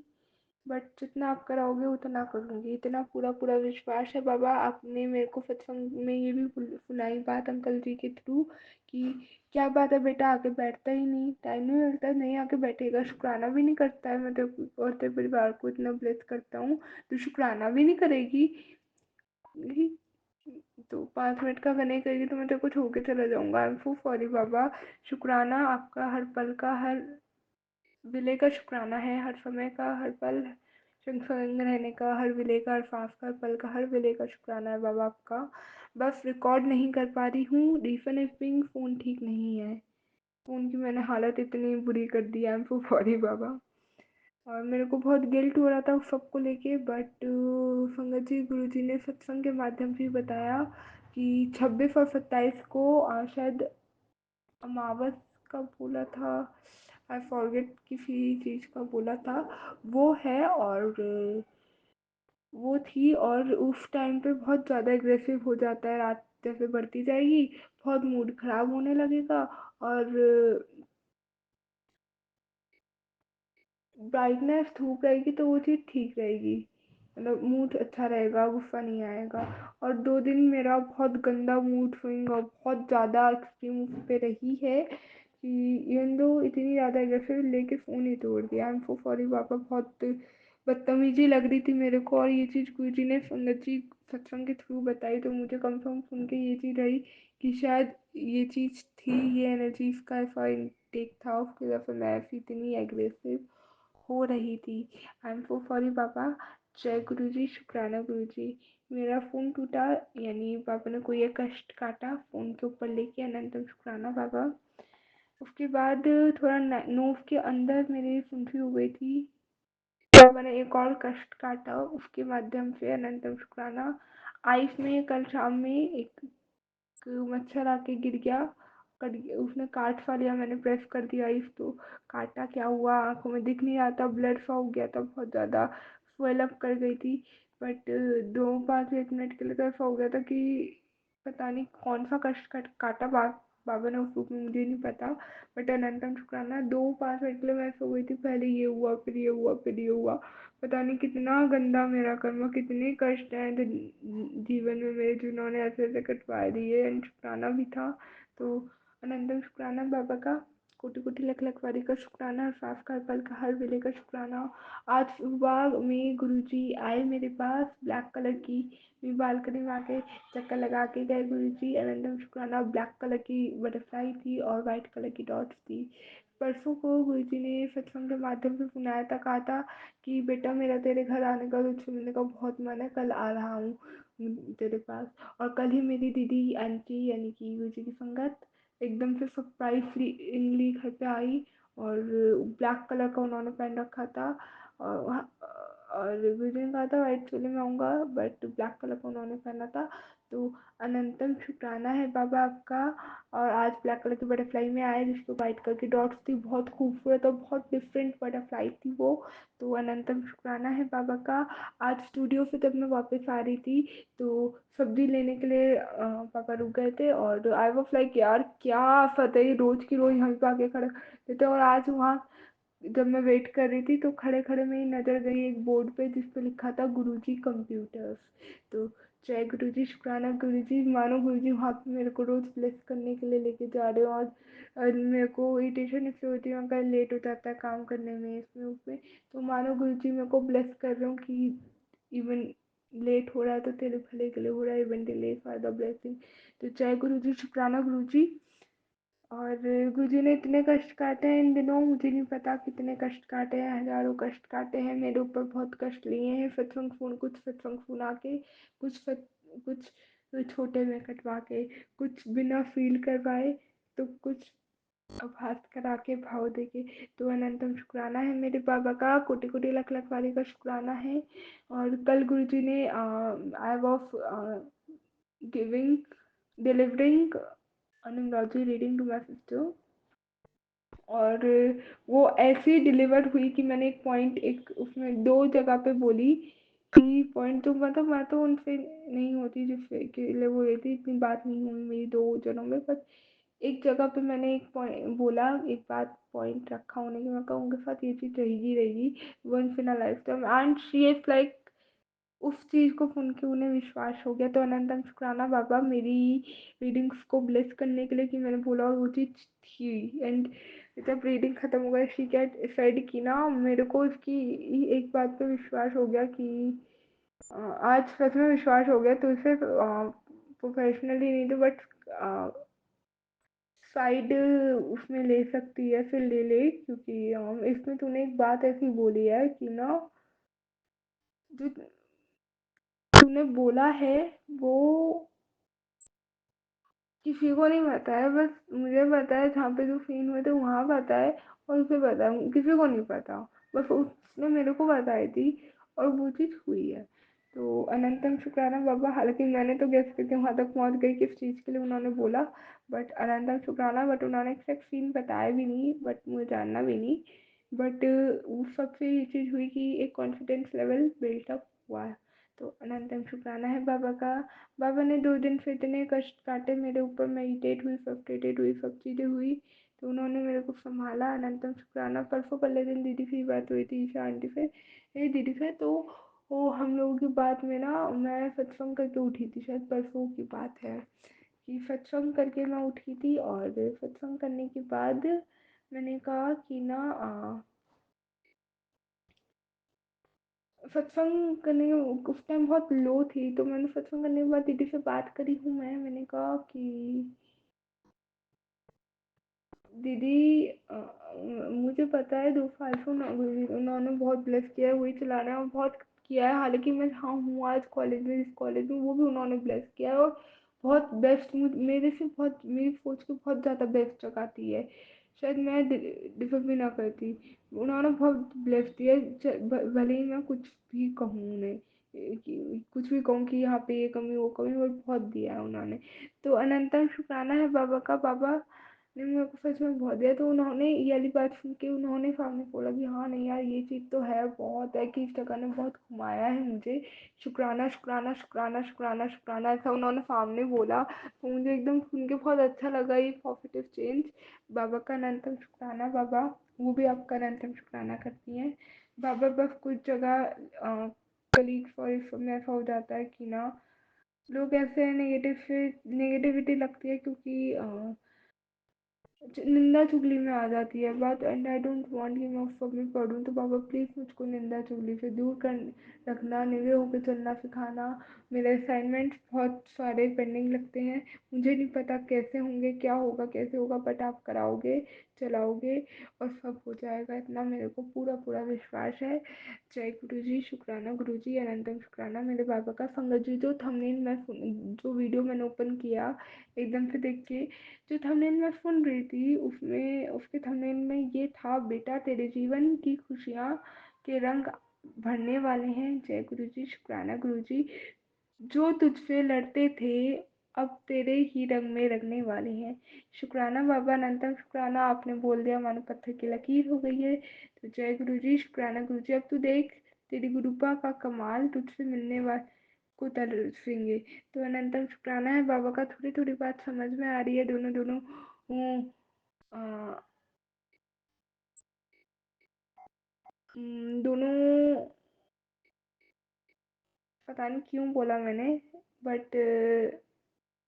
S5: बट जितना आप कराओगे उतना करूँगी, इतना पूरा पूरा विश्वास है। बाबा, आपने मेरे को सत्संग में ये भी सुनाई बात अंकल जी के थ्रू कि क्या बात है बेटा, आके बैठता ही नहीं, टाइम नहीं मिलता, नहीं आके बैठेगा, शुक्राना भी नहीं करता है। मैं तो और तेरे परिवार को इतना ब्लेस करता हूँ, तो शुक्राना भी नहीं करेगी, तो 5 मिनट का अगर नहीं करेगी तो मैं तेरे को छोड़ के चला जाऊँगा। आई एम सो सॉरी बाबा। शुक्राना आपका, हर पल का, हर विले का शुक्राना है, हर समय का, हर पल संग रहने का, हर विले का, हर सांस का, हर पल का, हर विले का शुक्राना है बाबा आपका। बस रिकॉर्ड नहीं कर पा रही हूँ, रीफन इज बिंग, फ़ोन ठीक नहीं है, फ़ोन की मैंने हालत इतनी बुरी कर दी। आई एम सो सॉरी बाबा। और मेरे को बहुत गिल्ट हो रहा था उस सबको लेके, बट संगत जी, गुरु जी ने सत्संग के माध्यम से बताया कि 26 और 27 को शायद अमावस का बोला था, आई फॉरगेट, किसी चीज़ का बोला था, वो है, और वो थी, और उस टाइम पे बहुत ज़्यादा एग्रेसिव हो जाता है, रात जैसे बढ़ती जाएगी, बहुत मूड ख़राब होने लगेगा, और ब्राइटनेस धूप रहेगी तो वो चीज़ ठीक रहेगी, मतलब मूड अच्छा रहेगा, गुस्सा नहीं आएगा। और 2 दिन मेरा बहुत गंदा मूड स्विंग और बहुत ज़्यादा एक्सट्रीम उस पे रही है कि इवन दो इतनी ज़्यादा एग्रेसिव लेके फ़ोन ही तोड़ दिया। आई एम सो सॉरी पापा, बहुत बदतमीजी लग रही थी मेरे को, और ये चीज़ गुरु जी ने संगत जी सत्संग के थ्रू बताई, तो मुझे कम से कम सुन के ये चीज़ रही कि शायद ये चीज़ थी, ये एनर्जी इसका ऐसा इनटेक था, उसकी वजह से मैं ऐसी इतनी एग्रेसिव हो रही थी। आई एम सो सॉरी पापा। जय गुरु जी, शुक्राना गुरु जी। मेरा फ़ोन टूटा, यानी पापा ने कोई एक कष्ट काटा फ़ोन के ऊपर लेके, अनंतम शुक्राना पापा। उसके बाद थोड़ा नोव के अंदर मेरी सुंठी हो गई थी, पापा ने एक और कष्ट काटा, उसके माध्यम से अनंतम शुक्राना। आइस में कल शाम में एक मच्छर आके गिर गया, कट उसने काट सा लिया, मैंने प्रेस कर दिया इस, तो काटा, क्या हुआ, आंखों में दिख नहीं रहा था, ब्लड सा हो गया था, बहुत ज़्यादा स्वेल अप कर गई थी, बट 2 5 1 मिनट के लिए तो ऐसा हो गया था कि पता नहीं कौन सा कष्ट काटा बाबा ने उस रूप में, मुझे नहीं पता, बट अनंतम शुक्राना 2 5 मिनट के लिए मैं सो गई थी। पहले ये हुआ, फिर ये हुआ, फिर ये हुआ, पता नहीं कितना गंदा मेरा कर्म, कितने कष्ट हैं जीवन में मेरे, जिन्होंने ऐसे ऐसे कटवा दिए, एंड शुक्राना भी था। तो अनंतम शुक्राना बाबा का, कोटि कोटि लख लख वारी का शुक्राना, हर सांस का, हर पल का, हर वेले का शुक्राना। आज सुबह में गुरुजी आए मेरे पास, ब्लैक कलर की, मेरी बालकनी में आके चक्कर लगा के गए गुरुजी। अनंतम शुक्राना, ब्लैक कलर की बटरफ्लाई थी और वाइट कलर की डॉट्स थी। परसों को गुरुजी ने सत्संग के माध्यम से सुनाया था, कहा था कि बेटा मेरा तेरे घर आने का, तुझसे मिलने का बहुत मन है, कल आ रहा हूँ तेरे पास। और कल ही मेरी दीदी आंटी, यानी कि गुरुजी की संगत, एकदम से सरप्राइजली घर पे आई, और ब्लैक कलर का उन्होंने पहन रखा था, और गुरुजी ने कहा था वाइट चोली में आऊँगा, बट ब्लैक कलर का उन्होंने पहना था। तो अनंतम शुक्राना है बाबा आपका। और आज ब्लैक कलर की बटरफ्लाई में आए, जिसको वाइट कलर की डॉट्स थी, बहुत खूबसूरत और बहुत डिफरेंट बटरफ्लाई थी वो। तो अनंतम शुक्राना है बाबा का। आज स्टूडियो से जब मैं वापस आ रही थी, तो सब्जी लेने के लिए पापा रुक गए थे, और आई वाज लाइक यार क्या आफत है, रोज की रोज यहाँ पे आके खड़े रहते। और आज वहाँ जब मैं वेट कर रही थी, तो खड़े खड़े मेरी नज़र गई एक बोर्ड पे, जिस पे लिखा था गुरुजी कंप्यूटर्स। तो जय गुरुजी, शुक्राना गुरुजी। मानो गुरुजी वहाँ पे मेरे को रोज़ ब्लेस करने के लिए लेके जा रहे हो, और मेरे को इरिटेशन इसलिए होती है अगर लेट हो जाता है काम करने में, इसमें उसमें, तो मानो गुरुजी मेरे को ब्लेस कर रहे हो कि इवन लेट हो रहा है तो तेरे भले के लिए हो रहा है, even delay for the blessing. तो जय गुरुजी, शुक्राना गुरुजी। और गुरुजी ने इतने कष्ट काटे हैं इन दिनों, मुझे नहीं पता कितने कष्ट काटे हैं, हज़ारों कष्ट काटे हैं, मेरे ऊपर बहुत कष्ट लिए हैं। सत्संग फ़ोन, कुछ सत्संग फ़ोन आके, कुछ छोटे में कटवा के, कुछ बिना फ़ील करवाए, तो कुछ आभास करा के, भाव दे के। तो अनंतम शुक्राना है मेरे बाबा का, कोटि कोटि लाख लाख वारी का शुक्राना है। और कल गुरुजी ने आई वॉज गिविंग डिलीवरिंग अनुराजी रीडिंग टू माई सिस्टर, और वो ऐसे डिलीवर हुई कि मैंने एक पॉइंट, एक उसमें 2 जगह पे बोली कि पॉइंट, तो मतलब मैं तो उनसे नहीं होती जिससे के लिए वो रहती, इतनी बात नहीं हुई मेरी 2 जनों में, बस एक जगह पे मैंने एक पॉइंट बोला, एक बात पॉइंट रखा होने की, मैं कहूँ उनके साथ ये चीज़ रहेगी once in a lifetime, and she is like, उस चीज़ को सुन के उन्हें विश्वास हो गया। तो अनंतम शुक्राना बाबा मेरी रीडिंग्स को ब्लेस करने के लिए कि मैंने बोला और वो चीज़ थी। एंड जब रीडिंग ख़त्म हो गई, शी कैट साइड की ना, मेरे को उसकी एक बात पे विश्वास हो गया कि आज सच में विश्वास हो गया, तो सिर्फ प्रोफेशनली नहीं तो बट साइड उसमें ले सकती है, फिर ले ले, क्योंकि इसमें तूने एक बात ऐसी बोली है कि ना, जो तूने बोला है वो किसी को नहीं पता है, बस मुझे पता है, जहाँ पे जो सीन हुए थे वहाँ पता है, और उसे पता है, किसी को नहीं पता, बस उसने मेरे को बताई थी, और वो चीज़ हुई है। तो अनंतम शुक्राना बाबा, हालांकि मैंने तो गेस करके वहाँ तक पहुँच गई किस चीज़ के लिए उन्होंने बोला, बट अनंतम शुक्राना, बट उन्होंने एक्जैक्ट सीन बताया भी नहीं, बट मुझे जानना भी नहीं, बट उस सबसे ये चीज़ हुई कि एक कॉन्फिडेंस लेवल बिल्टअप हुआ है। तो अनंतम शुक्राना है बाबा का। बाबा ने 2 दिन से इतने कष्ट काटे मेरे ऊपर, मैं इरिटेट हुई, फ्रस्ट्रेटेड हुई, सब चीज़ें हुई, तो उन्होंने मेरे को संभाला, अनंतम शुक्राना। परसों पहले दिन दीदी से बात हुई थी, ईशा आंटी से, ये दीदी से, तो वो हम लोगों की बात में ना, मैं सत्संग करके उठी थी, शायद परसों की बात है, कि सत्संग करके मैं उठी थी, और सत्संग करने के बाद मैंने कहा कि ना सत्संग करने उस टाइम बहुत लो थी, तो मैंने सत्संग करने के बाद दीदी से बात करी हूँ, मैंने कहा कि दीदी मुझे पता है 2 साल से उन्होंने बहुत ब्लेस किया है, वही चला रहे हैं, और बहुत किया है, हालांकि मैं जहाँ हूँ आज कॉलेज में, इस कॉलेज में, वो भी उन्होंने ब्लेस किया है, और बहुत बेस्ट, मेरे से बहुत, मेरी सोच के बहुत ज़्यादा बेस्ट जगाती है, शायद मैं डिजर्व भी ना करती, उन्होंने बहुत ब्लेस दिया है, भले ही मैं कुछ भी कहूँ उन्हें, कुछ भी कहूँ कि यहाँ पे ये कमी वो कमी, और बहुत दिया है उन्होंने। तो अनंतम शुक्राना है बाबा का। बाबा ने मेरे को सच में बहुत दिया, तो उन्होंने ये वाली बात सुन के उन्होंने सामने बोला कि हाँ नहीं यार, ये चीज़ तो है, बहुत है, कि इस जगह ने बहुत घुमाया है मुझे, शुक्राना शुक्राना शुक्राना शुक्राना शुक्राना, ऐसा उन्होंने सामने बोला, तो मुझे एकदम सुन के बहुत अच्छा लगा ये पॉजिटिव चेंज। बाबा का अनंतम शुक्राना बाबा, वो भी आपका अनंतम शुक्राना करती हैं बाबा। बस कुछ जगह कलीग्स और इस सब में ऐसा हो जाता है कि ना, लोग ऐसे नेगेटिविटी लगती है, क्योंकि निंदा चुगली में आ जाती है बात, एंड आई डोंट वांट कि मैं उस सब में पढ़ूँ, तो बाबा प्लीज़ मुझको निंदा चुगली से दूर कर रखना, निवे होकर चलना सिखाना। मेरे असाइनमेंट्स बहुत सारे पेंडिंग लगते हैं, मुझे नहीं पता कैसे होंगे, क्या होगा, कैसे होगा, बट आप कराओगे, चलाओगे, और सब हो जाएगा, इतना मेरे को पूरा पूरा विश्वास है। जय गुरु जी, शुक्राना गुरु जी, अनंतम शुक्राना मेरे बाबा का। संगत जी, जो थंबनेल मैं जो वीडियो मैंने ओपन किया एकदम से देख के, जो थंबनेल मैं सुन रही थी, उसमें उसके थंबनेल में ये था, बेटा तेरे जीवन की खुशियाँ के रंग भरने वाले हैं। जय गुरु जी, शुक्राना गुरु जी, जो तुझसे लड़ते थे अब तेरे ही रंग में रंगने वाले हैं। शुक्राना बाबा, अनंतम शुक्राना, आपने बोल दिया मानो पत्थर की लकीर हो गई है। तो जय गुरु जी, शुक्राना गुरु जी, अब तू देख तेरी गुरुपा का कमाल, तुझसे मिलने वाले को तरसेंगे। तो अनंतम शुक्राना है बाबा का। थोड़ी थोड़ी बात समझ में आ रही है, दोनों दोनों अ, दोनों, पता नहीं क्यों बोला मैंने, बट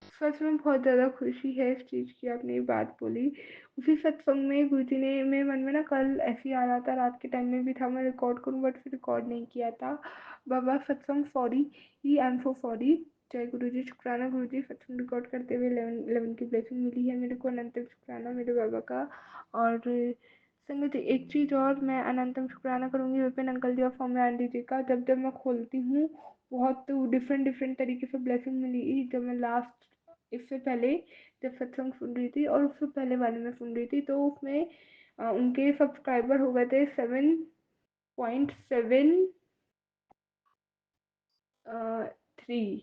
S5: सच में बहुत ज़्यादा खुशी है इस चीज़ की, आपने ये बात बोली। उसी सत्संग में गुरुजी ने मेरे मन में ना कल ऐसे ही आ रहा था, रात के टाइम में भी था मैं रिकॉर्ड करूँ, बट फिर रिकॉर्ड नहीं किया था। बाबा सत्संग sorry, I am so sorry. जय गुरु जी, शुक्राना गुरु जी, सत्संग रिकॉर्ड करते हुए 11 की ब्लेसिंग मिली है मेरे को, अनंतम शुक्राना मेरे बाबा का। और संगत जी, एक चीज़ और मैं अनंतम शुक्राना करूँगी विपिन अंकल जी और सौम्य आंटी जी का। जब जब मैं खोलती हूँ बहुत डिफरेंट डिफरेंट तरीके से ब्लेसिंग मिली। जब मैं लास्ट, इससे पहले जब सत्संग सुन रही थी और उससे पहले वाले में सुन रही थी, तो उसमें उनके सब्सक्राइबर हो गए थे 7.73।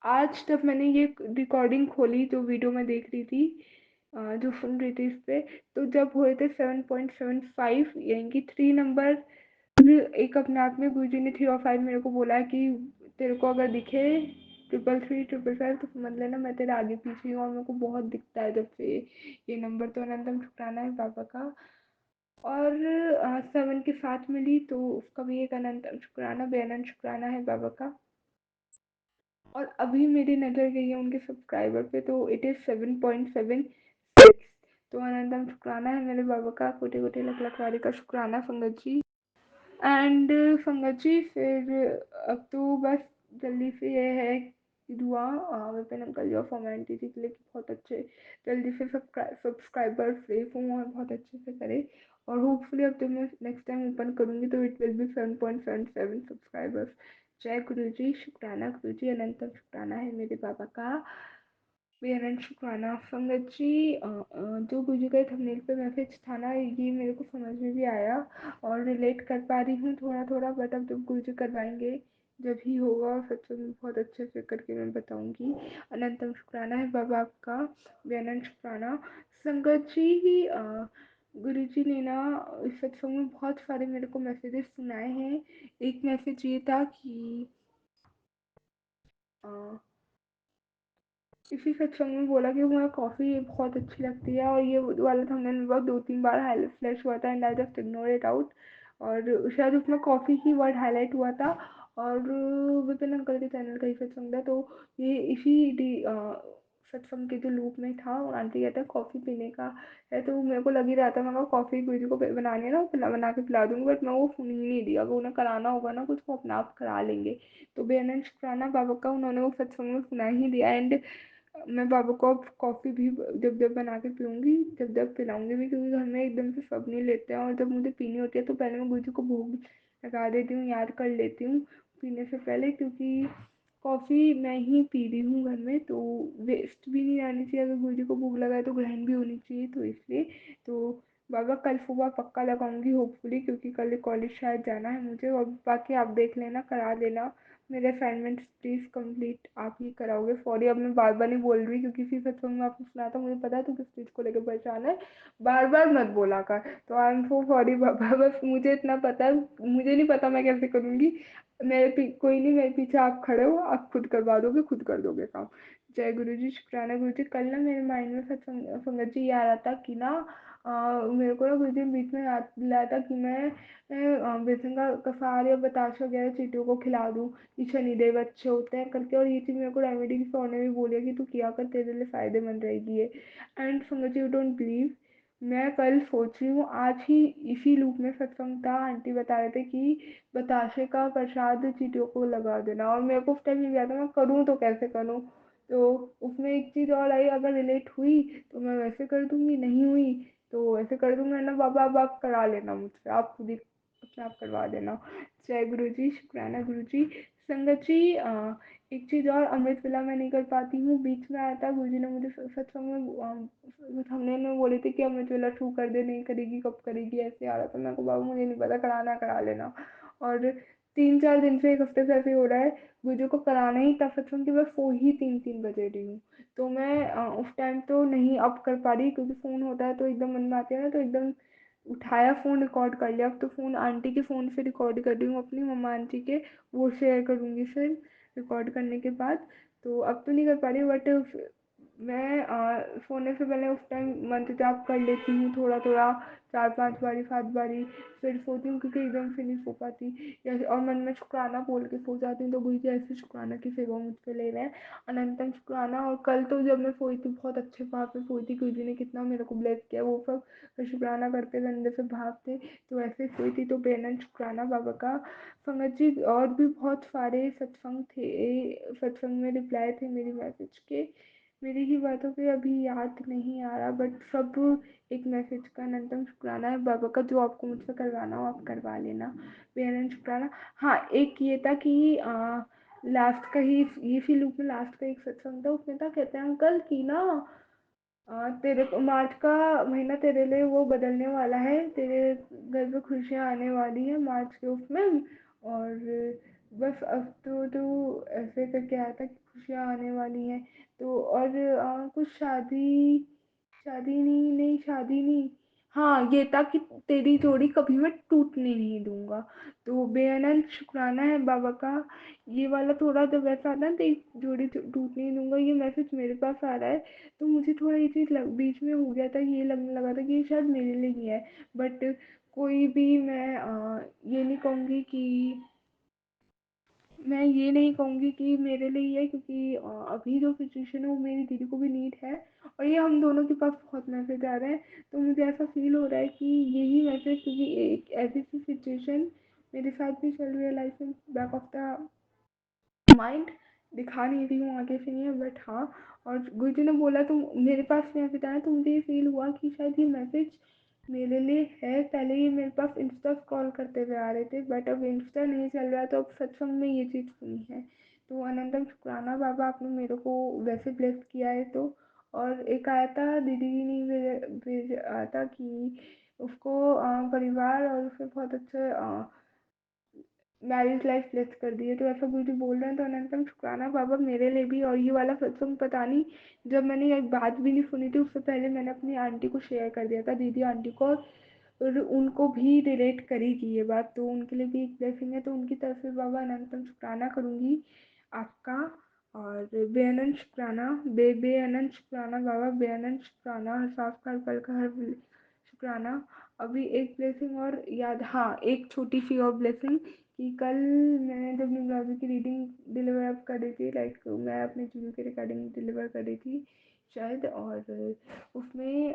S5: आज जब मैंने ये रिकॉर्डिंग खोली, जो वीडियो में देख रही थी, जो सुन रही थी इस पे, तो जब हुए थे 7.75, यानी कि 3 नंबर। एक अपने आप में गुरुजी ने 3 और 5 मेरे को बोला है कि तेरे को अगर दिखे 333 555 तो समझ लेना मैं तेरे आगे पीछे हूँ, और मेरे को बहुत दिखता है जब से ये नंबर। तो अनंतम शुक्राना है बाबा का। और 7 के साथ मिली तो उसका भी एक अनंतम शुक्राना, बेअनंत शुक्राना है बाबा का। और अभी मेरी नज़र गई है उनके सब्सक्राइबर पे, तो इट इज़ 7.76। तो अनंतम शुक्राना है मेरे बाबा का, कोटि कोटि लख लख वारी का शुक्राना संगत जी। एंड संगत जी, फिर अब तो बस जल्दी से ये है कि दुआ विपिन अंकल जी और फॉर्मेलिटी के लिए कि बहुत अच्छे जल्दी से सब्सक्राइबर सेफ हों और बहुत अच्छे से करे। और होपफुली अब जब मैं नेक्स्ट टाइम ओपन करूँगी तो इट विल बी 7.77 सब्सक्राइबर्स। जय गुरु जी, शुक्राना गुरु जी, अनंतम शुक्राना है मेरे बाबा का, बेअनंत शुक्राना। संगत जी, जो गुरु का थंबनेल पे मैसेज था ना, ये मेरे को समझ में भी आया और रिलेट कर पा रही हूँ थोड़ा थोड़ा। बट अब जब गुरु जी करवाएंगे, जब ही होगा सच में बहुत अच्छे से करके मैं बताऊंगी। अनंतम शुक्राना है बाबा आपका, बेअनंत शुक्राना। संगत जी, गुरु जी ने ना इस सत्संग में बहुत सारे मेरे को मैसेजेस सुनाए हैं। एक मैसेज ये था कि इसी सत्संग में बोला कि मुझे कॉफ़ी बहुत अच्छी लगती है, और ये वाला था मैंने बहुत 2-3 बार हाईलाइट फ्लैश हुआ था and I just ignore it out. और शायद उसमें कॉफ़ी ही वर्ड हाईलाइट हुआ था। और विपिन अंकल के चैनल का ही सत्संग था, तो ये इसी सत्संग के जो लूप में था, और आंटी कहता है कॉफ़ी पीने का है, तो मेरे को लग ही रहा था, मैं कॉफ़ी गुरु को बनानी है ना, बना के पिला दूँगी। बट मैं वो सुन ही नहीं दी, अगर उन्हें कराना होगा ना कुछ, वो अपने आप करा लेंगे। तो बेअनंत शुक्राना बाबा का, उन्होंने वो सत्संग में सुना ही दिया। एंड मैं बाबा को अब कॉफ़ी भी जब जब बना के पीऊँगी, जब जब पिलाऊँगी भी, क्योंकि घर में एकदम से सब नहीं लेते हैं, और जब मुझे पीनी होती है तो पहले मैं गुरु जी को भोग लगा देती हूँ, याद कर लेती हूँ पीने से पहले। क्योंकि कॉफ़ी मैं ही पी रही हूँ घर में, तो वेस्ट भी नहीं आनी चाहिए, अगर गुरु जी को भोग लगाए तो ग्रहण भी होनी चाहिए, तो इसलिए। तो बाबा कल सुबह पक्का लगाऊंगी होपफुली, क्योंकि कल कॉलेज शायद जाना है मुझे। और बाकी आप देख लेना, करा देना मेरे असाइनमेंट्स प्लीज़ कंप्लीट आप ही कराओगे। सॉरी, अब मैं बार बार नहीं बोल रही, क्योंकि इसी सत्संग में आपने सुना था, मुझे पता है तू किस चीज़ को लेकर परेशान है, बार बार मत बोला कर। तो आई एम सो सॉरी बाबा, बस मुझे इतना पता है, मुझे नहीं पता मैं कैसे करूँगी। कोई नहीं, मेरे पीछे आप खड़े हो, आप खुद करवा दोगे, खुद कर दोगे काम। जय गुरु जी, शुक्राना गुरु जी। कल ना मेरे माइंड में सत्संग संगत जी ये आ रहा था कि ना मेरे को ना गुरु जी बीच में याद दिलाया था कि मैं बेसन का कसार या बताश वगैरह चींटियों को खिला दूँ, कि शनिदेव अच्छे होते हैं करके। और ये चीज़ मेरे को रेमेडी की सर ने भी बोली है कि तू किया कर, तेरे लिए फ़ायदेमंद रहेगी ये। एंड संगत यू डोंट बिलीव, मैं कल सोच रही हूँ, आज ही इसी लूप में सत्संग था, आंटी बता रहे थे कि बताशे का प्रसाद चींटियों को लगा देना। और मेरे को उस टाइम ये याद है, मैं करूँ तो कैसे करूँ। तो उसमें एक चीज़ और आई, अगर रिलेट हुई तो मैं वैसे कर दूँगी, नहीं हुई तो ऐसे कर दूँगी ना। बाबा अब आप करा लेना मुझसे, आप खुद ही अपने आप करवा देना। जय गुरु जी, शुक्राना गुरु जी। संगत जी, एक चीज़ और, अमृत वेला मैं नहीं कर पाती हूँ, बीच में आया था गुरु जी ने मुझे सत्संग में हमने में बोले थे कि अमृत वेला शुरू कर दे, नहीं करेगी कब करेगी, ऐसे आ रहा था। मैं को बाबू मुझे नहीं पता, कराना करा लेना। और 3-4 दिन से, एक हफ्ते से ऐसे हो रहा है, गुरु जी को कराना ही था सत्संग, की मैं सो ही 3-3 बजे रही हूँ। तो मैं उस टाइम तो नहीं अब कर पा रही, क्योंकि फ़ोन होता है तो एकदम मन में आती है ना, तो एकदम उठाया फ़ोन, रिकॉर्ड कर लिया। अब तो फ़ोन आंटी के फ़ोन से रिकॉर्ड कर रही हूँ, अपनी मम्मा आंटी के, वो शेयर करूँगी फिर रिकॉर्ड करने के बाद। तो अब तो नहीं कर पा रही, बट मैं सोने से पहले उस टाइम मंत्र जाप कर लेती हूँ थोड़ा थोड़ा, 4-5 बारी 7 बारी, फिर सोती हूँ क्योंकि एकदम से नहीं सो पाती। या और मन में शुक्राना बोल के सो जाती हूँ, तो गुरु जी ऐसे शुक्राना की सेवा मुझ पे ले रहे हैं। अनंतम शुक्राना। और कल तो जब मैं सोई थी बहुत अच्छे भाव पे सोई थी, गुरु जी ने कितना मेरे को ब्लेस किया, वो सब शुक्राना करते हुए अंदर से भाव थे, तो ऐसे सोई थी। तो बेनन शुक्राना बाबा का। संगत जी और भी बहुत सारे सत्संग थे, सत्संग में रिप्लाई थे मेरी मैसेज के, मेरी ही बातों पे अभी याद नहीं आ रहा, बट सब एक मैसेज का अनंतम शुक्राना है बाबा का। जो आपको मुझसे करवाना हो आप करवा लेना, बेहद शुक्राना। हाँ, एक ये था कि लास्ट का ही, ये फी लूप में लास्ट का एक सत्संग था, उसमें था कहते हैं अंकल कि ना तेरे को मार्च का महीना तेरे लिए वो बदलने वाला है, तेरे घर पे खुशियाँ आने वाली है मार्च के उसमें। और बस अब तो तू ऐसे करके आया था कि खुशियाँ आने वाली हैं। तो और कुछ शादी, शादी नहीं, नहीं शादी नहीं, हाँ ये था कि तेरी जोड़ी कभी मैं टूटने नहीं दूंगा। तो बेअनंत शुक्राना है बाबा का। ये वाला थोड़ा जब ऐसा आता है ना, तेरी जोड़ी टूटने नहीं दूंगा, ये मैसेज मेरे पास आ रहा है, तो मुझे थोड़ा ये चीज़ बीच में हो गया था, ये लगने लगा था कि ये शायद मेरे लिए ही है। बट कोई भी मैं ये नहीं कहूँगी कि, मैं ये नहीं कहूँगी कि मेरे लिए ही है, क्योंकि अभी जो सिचुएशन है वो मेरी दीदी को भी नीड है, और ये हम दोनों के पास बहुत मैसेज आ रहे हैं। तो मुझे ऐसा फील हो रहा है कि यही मैसेज, क्योंकि एक ऐसी सी सिचुएशन मेरे साथ भी चल रही है लाइफ में, बैक ऑफ द माइंड, दिखा नहीं रही हूँ आगे से नहीं है, बट हाँ। और गुरुजी ने बोला तो मेरे पास मैसेज आया, तो मुझे ये फील हुआ कि शायद ये मैसेज मेरे लिए है। पहले ये मेरे पास इंस्टा स्क्रॉल करते हुए आ रहे थे, बट अब इंस्टा नहीं चल रहा, तो अब सत्संग में ये चीज़ सुनी है। तो अनंतम शुक्राना बाबा, आपने मेरे को वैसे ब्लेस किया है। तो और एक आया था, दीदी ने भेज आया था कि उसको परिवार और उसके बहुत अच्छे मैरिज लाइफ ब्लेस कर दी है। तो ऐसा गुरुजी बोल रहे हैं, तो अनंतम शुक्राना बाबा मेरे लिए भी। और ये वाला सत्संग पता नहीं, जब मैंने एक बात भी नहीं सुनी थी उससे पहले मैंने अपनी आंटी को शेयर कर दिया था, दीदी आंटी को, और उनको भी रिलेट करेगी ये बात, तो उनके लिए भी एक ब्लेसिंग है। तो उनकी तरफ से बाबा अनंतम शुक्राना करूँगी आपका। और बेअनंत शुक्राना, बेअनंत शुक्राना बाबा, बेअनंत शुक्राना, हर सांस का, हर पल का, हर शुक्राना। अभी एक ब्लेसिंग और याद, हाँ एक छोटी सी और ब्लेसिंग, कि कल मैंने जब न्यूमरोलॉजी की रीडिंग डिलीवर अप कर रही थी, लाइक मैं अपने चीज़ों की रिकॉर्डिंग डिलीवर कर रही थी शायद, और उसमें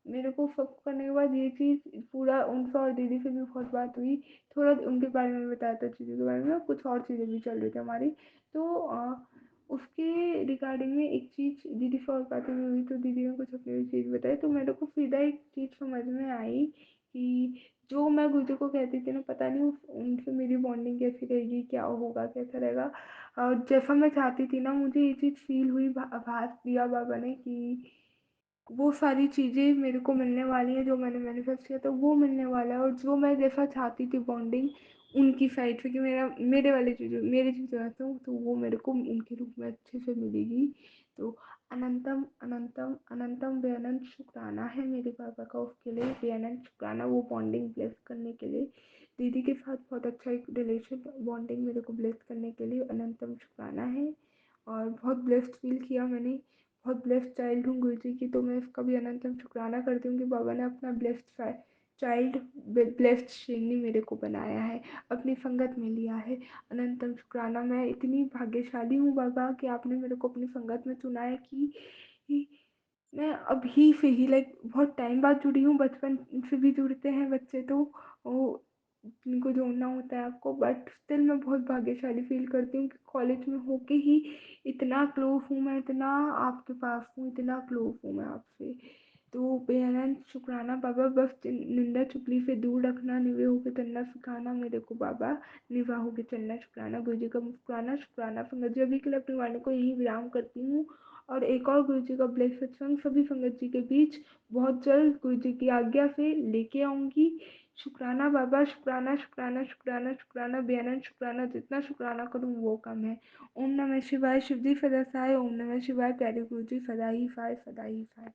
S5: मेरे को सब करने के बाद ये चीज़ पूरा उनसे और दीदी से भी बहुत बात हुई, थोड़ा उनके बारे में बताया था, चीज़ों के बारे में, कुछ और चीज़ें भी चल रही थी हमारी। तो उसके रिगार्डिंग में एक चीज़ दीदी से और बातें भी हुई, तो दीदी ने कुछ अपनी चीज़ बताई, तो मेरे को सीधा एक चीज़ समझ में आई कि जो मैं गुरु को कहती थी ना, पता नहीं उनसे मेरी बॉन्डिंग कैसी रहेगी, क्या होगा, कैसा रहेगा। और जैसा मैं चाहती थी ना, मुझे ये चीज़ फील हुई, आभास दिया बाबा ने कि वो सारी चीज़ें मेरे को मिलने वाली हैं, जो मैंने मैनिफेस्ट किया था वो मिलने वाला है। और जो मैं जैसा चाहती थी बॉन्डिंग उनकी साइड से, कि मेरे वाली चीज़ें, मेरी चीज़ें ऐसे हो, तो वो मेरे को उनके रूप में अच्छे से मिलेगी। तो अनंतम अनंतम अनंतम बेअनंत शुक्राना है मेरे पापा का, उसके लिए बेअनंत शुक्राना, वो बॉन्डिंग ब्लेस करने के लिए, दीदी के साथ बहुत अच्छा एक रिलेशन बॉन्डिंग मेरे को ब्लेस करने के लिए अनंतम शुक्राना है। और बहुत ब्लेस्ड फील किया मैंने, बहुत ब्लेस्ड चाइल्ड हूँ गुरु जी की, तो मैं इसका भी अनंतम शुक्राना करती हूँ कि बाबा ने अपना ब्लेस्ड चाइल्ड, ब्लेस्ड श्रेणी मेरे को बनाया है, अपनी संगत में लिया है। अनंतम शुक्राना, मैं इतनी भाग्यशाली हूँ बाबा कि आपने मेरे को अपनी संगत में चुना है, कि मैं अभी से ही, लाइक बहुत टाइम बाद जुड़ी हूँ, बचपन से भी जुड़ते हैं बच्चे, तो वो उनको जोड़ना होता है आपको, बट स्टिल मैं बहुत भाग्यशाली फील करती हूँ कि कॉलेज में होके ही इतना क्लोज हूँ मैं, इतना आपके पास हूँ, इतना क्लोज हूँ मैं आपसे। तो बेअनंत शुक्राना बाबा, बस निंदा चुगली से दूर रखना, निवे होके चलना सिखाना मेरे को बाबा, निभा होके चलना शुक्राना, गुरु जी का मुस्कुराना शुक्राना। संगत जी अभी के लिए अपनी वाणी को यही विराम करती हूँ, और एक और गुरु जी का ब्लेस सत्संग सभी संगत जी के बीच बहुत जल्द गुरु जी की आज्ञा से लेके आऊँगी। शुक्राना बाबा, शुक्राना शुक्राना शुक्राना शुक्राना, बेअनंत शुक्राना, जितना शुक्राना करूँ वो कम है। ओम नमः शिवाय, शिव जी सदा सहाय, ओम नमः शिवाय, प्यारे गुरु जी सदा ही फाय, सदा ही फाय।